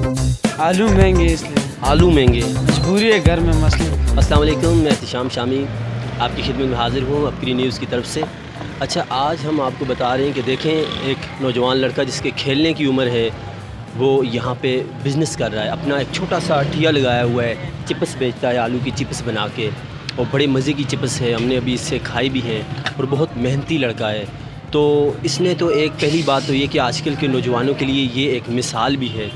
आलू महंगे इसलिए। आलू महंगे, मजबूरी है, घर में मसले। अस्सलाम वालेकुम, मैं एहतिशाम शामी आपकी खिदमत में हाज़िर हूँ अपनी न्यूज़ की तरफ से। अच्छा, आज हम आपको बता रहे हैं कि देखें, एक नौजवान लड़का जिसके खेलने की उम्र है वो यहाँ पे बिज़नेस कर रहा है। अपना एक छोटा सा ठिया लगाया हुआ है, चिप्स बेचता है, आलू की चिप्स बना के, और बड़े मज़े की चिप्स है। हमने अभी इससे खाई भी हैं और बहुत मेहनती लड़का है। तो इसने तो एक पहली बात तो ये कि आजकल के नौजवानों के लिए ये एक मिसाल भी है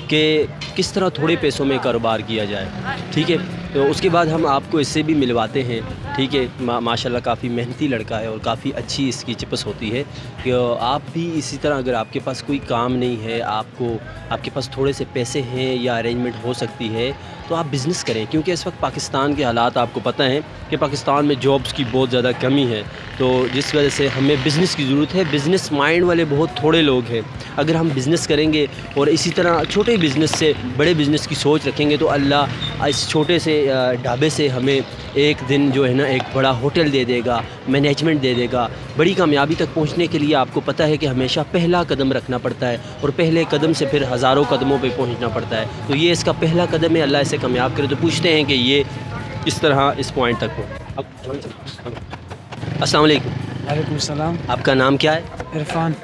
कि किस तरह थोड़े पैसों में कारोबार किया जाए। ठीक है, तो उसके बाद हम आपको इससे भी मिलवाते हैं। ठीक है, माशाल्लाह काफ़ी मेहनती लड़का है और काफ़ी अच्छी इसकी चिप्स होती है। कि आप भी इसी तरह, अगर आपके पास कोई काम नहीं है, आपके पास थोड़े से पैसे हैं या अरेंजमेंट हो सकती है, तो आप बिज़नेस करें। क्योंकि इस वक्त पाकिस्तान के हालात आपको पता है कि पाकिस्तान में जॉब्स की बहुत ज़्यादा कमी है, तो जिस वजह से हमें बिज़नेस की ज़रूरत है। बिज़नेस माइंड वाले बहुत थोड़े लोग हैं। अगर हम बिज़नेस करेंगे और इसी तरह छोटे बिज़नेस से बड़े बिज़नेस की सोच रखेंगे, तो अल्लाह इस छोटे से ढाबे से हमें एक दिन जो है ना एक बड़ा होटल दे देगा, मैनेजमेंट दे देगा। बड़ी कामयाबी तक पहुंचने के लिए आपको पता है कि हमेशा पहला कदम रखना पड़ता है, और पहले कदम से फिर हज़ारों कदमों पे पहुंचना पड़ता है। तो ये इसका पहला कदम है, अल्लाह इसे कामयाब करे। तो पूछते हैं कि ये इस तरह इस पॉइंट तक हो। अस्सलाम वालेकुम। वालेकुम सलाम। आपका नाम क्या है? इरफान।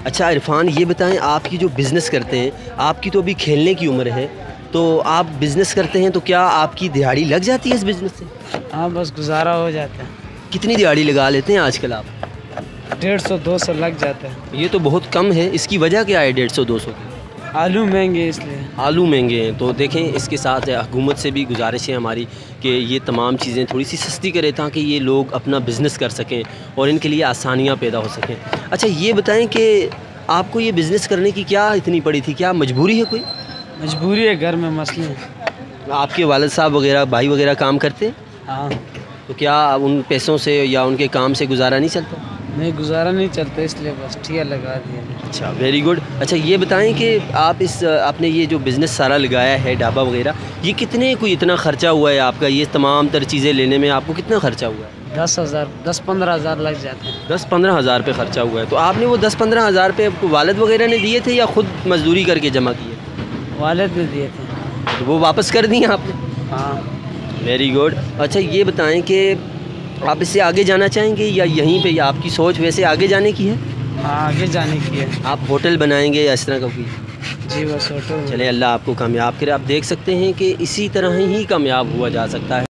अच्छा इरफान, ये बताएं, आपकी जो बिज़नेस करते हैं, आपकी तो अभी खेलने की उम्र है, तो आप बिज़नेस करते हैं तो क्या आपकी दिहाड़ी लग जाती है इस बिज़नेस से? हाँ, बस गुजारा हो जाता है। कितनी दिहाड़ी लगा लेते हैं आजकल आप? 150-200 लग जाता है। ये तो बहुत कम है। इसकी वजह क्या है 150-200 की? आलू महंगे इसलिए। आलू महंगे हैं। तो देखें, इसके साथ हुकूमत से भी गुजारिश है हमारी कि ये तमाम चीज़ें थोड़ी सी सस्ती करे, ताकि ये लोग अपना बिज़नेस कर सकें और इनके लिए आसानियाँ पैदा हो सकें। अच्छा, ये बताएं कि आपको ये बिज़नेस करने की क्या इतनी पड़ी थी? क्या मजबूरी है कोई? मजबूरी है, घर में मसले हैं। आपके वालिद साहब वगैरह, भाई वगैरह काम करते हैं? हाँ। तो क्या उन पैसों से या उनके काम से गुजारा नहीं चलता? नहीं, गुजारा नहीं चलता, इसलिए बस ठिया लगा दिया। अच्छा, वेरी गुड। अच्छा, ये बताएं कि आप आपने ये जो बिज़नेस सारा लगाया है, ढाबा वगैरह, ये कितने कोई इतना ख़र्चा हुआ है आपका? ये तमाम तर चीज़ें लेने में आपको कितना ख़र्चा हुआ है? 10-15 हज़ार लग जाते हैं। 10-15 हज़ार रुपये ख़र्चा हुआ है। तो आपने वो 10-15 हज़ार रुपये आपको वालिद वगैरह ने दिए थे या ख़ुद मजदूरी करके जमा किए? वालिद ने दिए थे। तो वो वापस कर दिए आपने? हाँ। Very good. अच्छा, ये बताएं कि आप इससे आगे जाना चाहेंगे या यहीं पे, या आपकी सोच वैसे आगे जाने की है? हाँ, आगे जाने की है। आप होटल बनाएंगे या इस तरह का कोई? जी, बस होटल। चले, अल्लाह आपको कामयाब करे। आप देख सकते हैं कि इसी तरह ही कामयाब हुआ जा सकता है।